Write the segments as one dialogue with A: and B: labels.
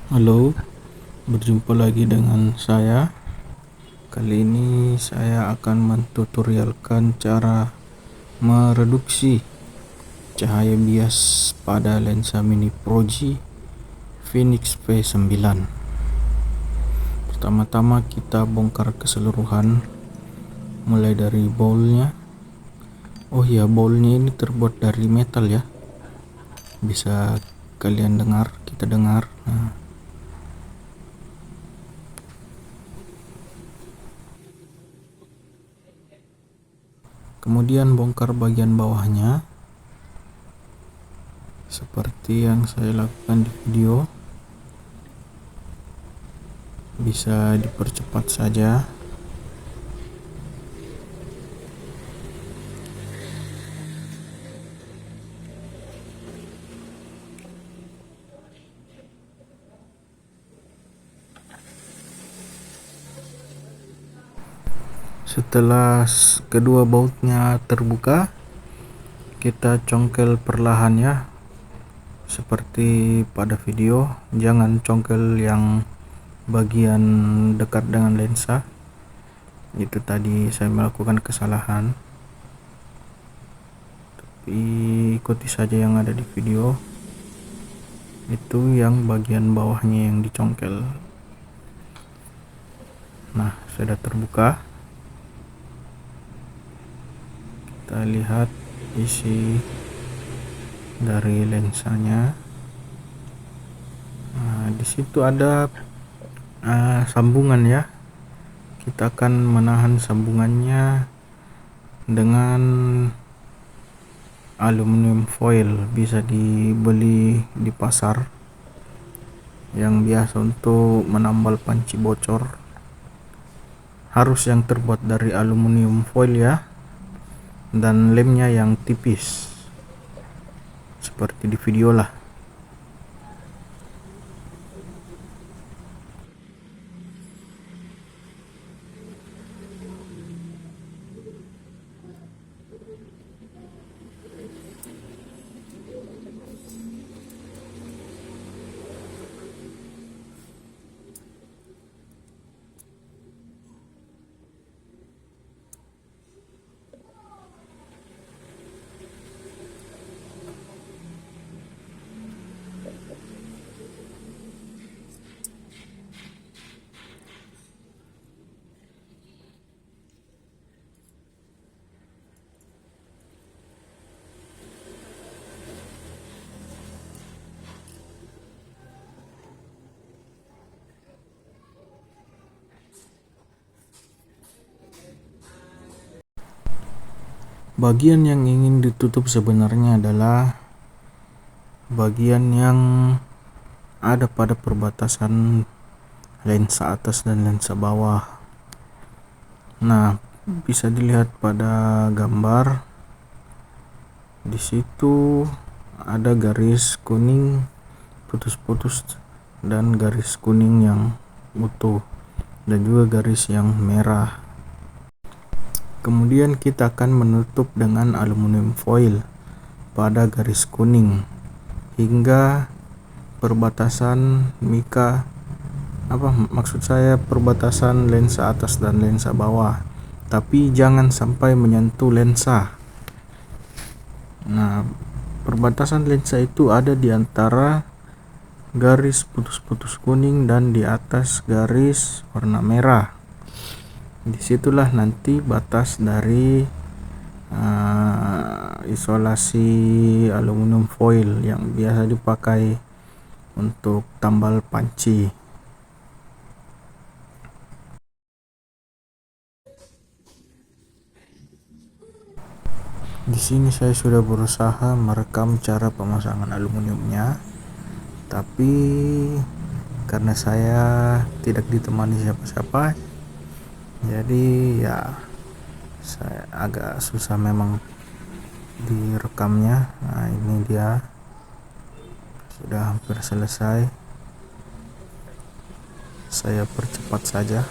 A: Halo, berjumpa lagi dengan saya. Kali ini saya akan mentutorialkan cara mereduksi cahaya bias pada lensa mini Pro G Phoenix V9. Pertama-tama kita bongkar keseluruhan, mulai dari bowlnya. Oh ya, bowlnya ini terbuat dari metal ya. Bisa kalian dengar, kita dengar. Kemudian bongkar bagian bawahnya seperti yang saya lakukan di video. Bisa dipercepat saja. Setelah kedua bautnya terbuka, kita congkel perlahan ya, seperti pada video. Jangan congkel yang bagian dekat dengan lensa. Itu tadi saya melakukan kesalahan, tapi ikuti saja yang ada di video. Itu yang bagian bawahnya yang dicongkel. Nah, sudah terbuka. Kita lihat isi dari lensanya. Nah, di situ ada sambungan ya. Kita akan menahan sambungannya dengan aluminium foil. Bisa dibeli di pasar, yang biasa untuk menambal panci bocor. Harus yang terbuat dari aluminium foil ya, dan lemnya yang tipis seperti di video lah. Bagian yang ingin ditutup sebenarnya adalah bagian yang ada pada perbatasan lensa atas dan lensa bawah. Nah, bisa dilihat pada gambar. Di situ ada garis kuning putus-putus dan garis kuning yang utuh, dan juga garis yang merah. Kemudian kita akan menutup dengan aluminium foil pada garis kuning hingga perbatasan maksud saya perbatasan lensa atas dan lensa bawah, tapi jangan sampai menyentuh lensa. Nah, perbatasan lensa itu ada di antara garis putus-putus kuning dan di atas garis warna merah. Disitulah nanti batas dari isolasi aluminium foil yang biasa dipakai untuk tambal panci. Di sini saya sudah berusaha merekam cara pemasangan aluminiumnya, tapi karena saya tidak ditemani siapa-siapa, jadi ya saya agak susah memang direkamnya. Nah, ini dia sudah hampir selesai. Saya percepat saja.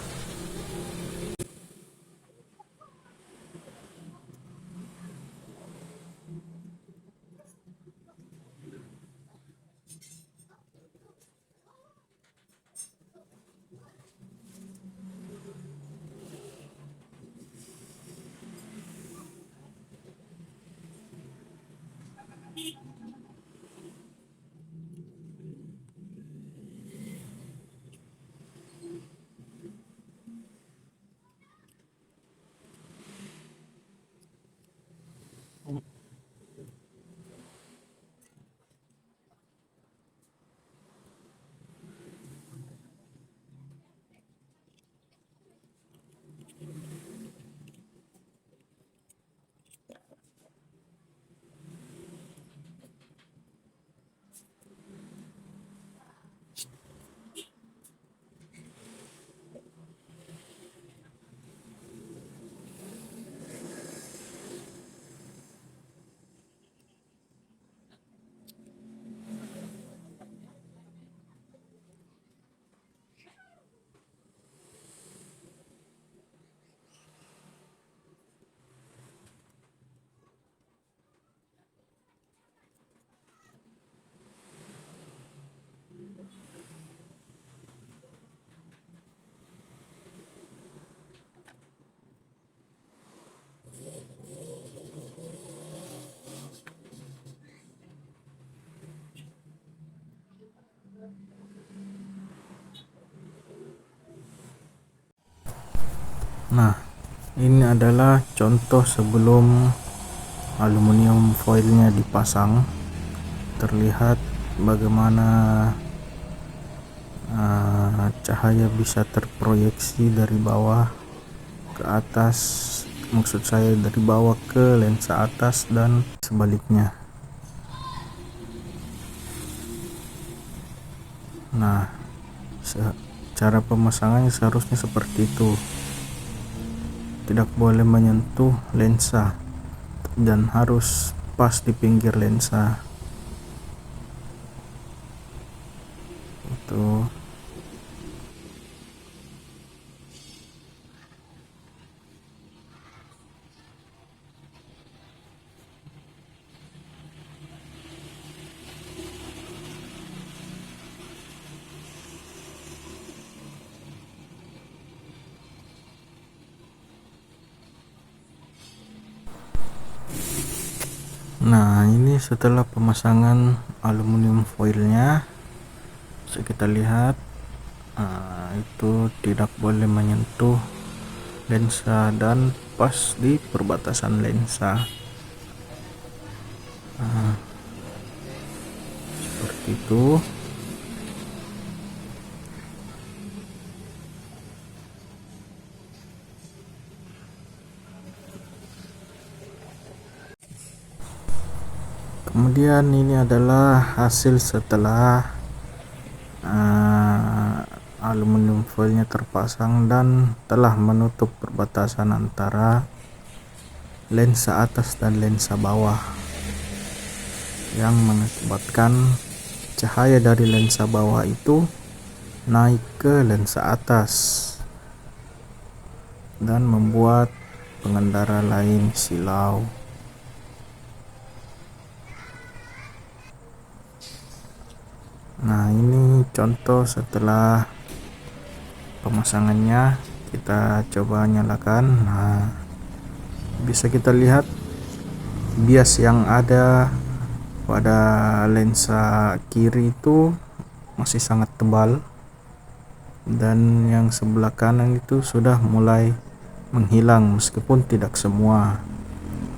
A: Nah, ini adalah contoh sebelum aluminium foilnya dipasang. Terlihat bagaimana cahaya bisa terproyeksi dari bawah ke atas, maksud saya dari bawah ke lensa atas dan sebaliknya. Nah, cara pemasangannya seharusnya seperti itu. Tidak boleh menyentuh lensa dan harus pas di pinggir lensa. Itu. Nah, ini setelah pemasangan aluminium foilnya, bisa kita lihat itu tidak boleh menyentuh lensa dan pas di perbatasan lensa. Seperti itu. Kemudian ini adalah hasil setelah aluminium foilnya terpasang dan telah menutup perbatasan antara lensa atas dan lensa bawah, yang mengakibatkan cahaya dari lensa bawah itu naik ke lensa atas dan membuat pengendara lain silau. Nah, ini contoh setelah pemasangannya. Kita coba nyalakan. Nah, bisa kita lihat bias yang ada pada lensa kiri itu masih sangat tebal, dan yang sebelah kanan itu sudah mulai menghilang, meskipun tidak semua,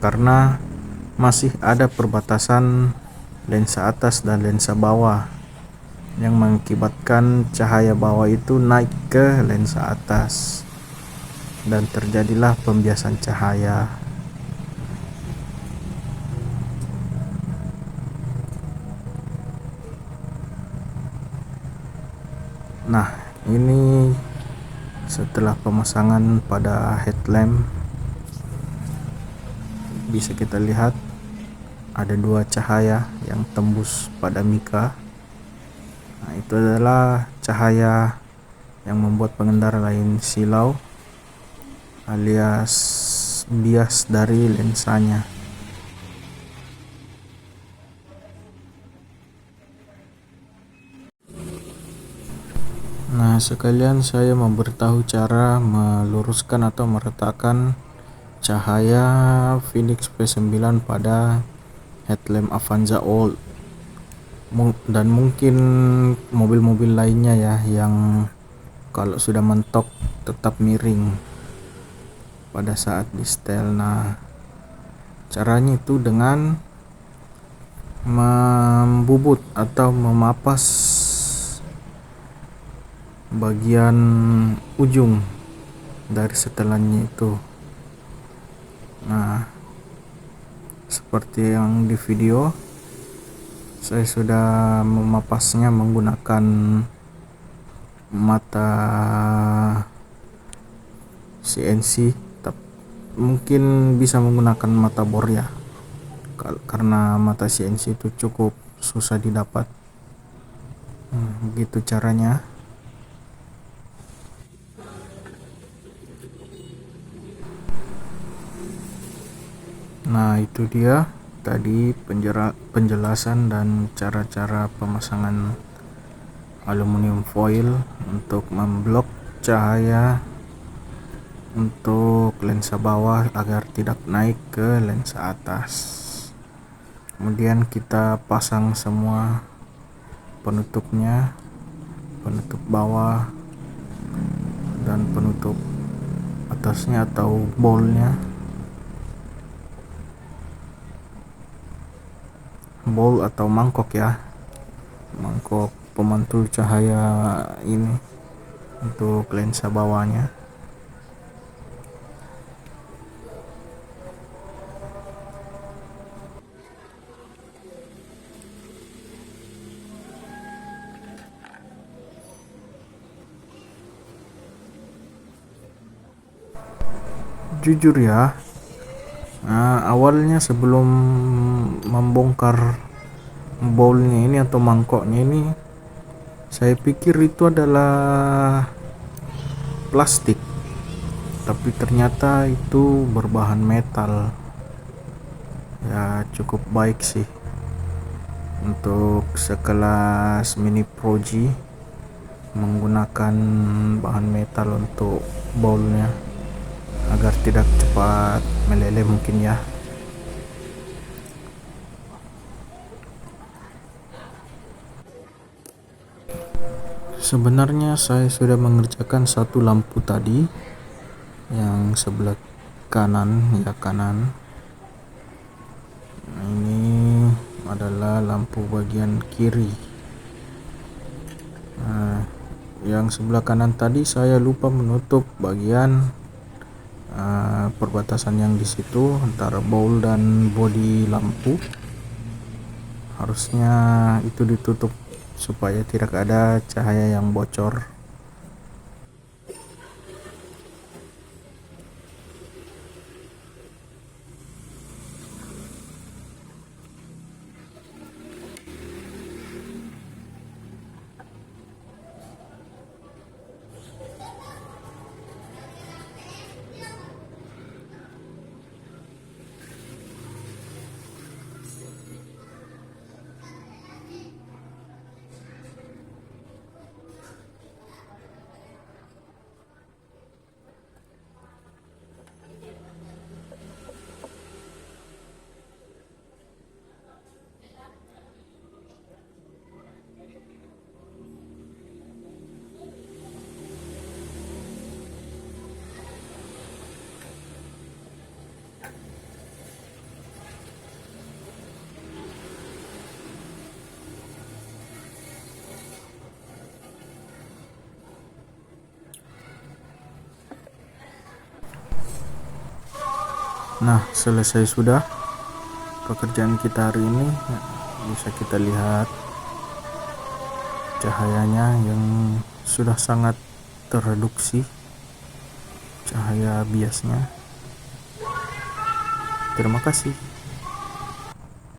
A: karena masih ada perbatasan lensa atas dan lensa bawah yang mengakibatkan cahaya bawah itu naik ke lensa atas dan terjadilah pembiasan cahaya. Nah, ini setelah pemasangan pada headlamp, bisa kita lihat ada dua cahaya yang tembus pada mika. Nah, itu adalah cahaya yang membuat pengendara lain silau, alias bias dari lensanya. Nah, sekalian saya memberitahu cara meluruskan atau meratakan cahaya Phoenix P9 pada headlamp Avanza Old dan mungkin mobil-mobil lainnya ya, yang kalau sudah mentok tetap miring pada saat di setel. Nah, caranya itu dengan membubut atau memapas bagian ujung dari setelannya itu. Nah, seperti yang di video, saya sudah memapasnya menggunakan mata CNC, mungkin bisa menggunakan mata bor ya, karena mata CNC itu cukup susah didapat. Begitu caranya. Nah, itu dia tadi penjelasan dan cara-cara pemasangan aluminium foil untuk memblok cahaya untuk lensa bawah agar tidak naik ke lensa atas. Kemudian kita pasang semua penutupnya penutup bawah dan penutup atasnya atau bowl atau mangkok ya, mangkok pemantul cahaya ini untuk lensa bawahnya. Jujur ya, awalnya sebelum membongkar bowlnya ini atau mangkoknya ini, saya pikir itu adalah plastik, tapi ternyata itu berbahan metal. Ya cukup baik sih untuk sekelas mini Pro G menggunakan bahan metal untuk bowlnya agar tidak cepat meleleh mungkin ya. Sebenarnya saya sudah mengerjakan satu lampu tadi yang sebelah kanan. Ini adalah lampu bagian kiri. Yang sebelah kanan tadi saya lupa menutup bagian perbatasan yang di situ antara bowl dan bodi lampu. Harusnya itu ditutup supaya tidak ada cahaya yang bocor. Nah, selesai sudah pekerjaan kita hari ini. Bisa kita lihat cahayanya yang sudah sangat tereduksi, cahaya biasnya. Terima kasih.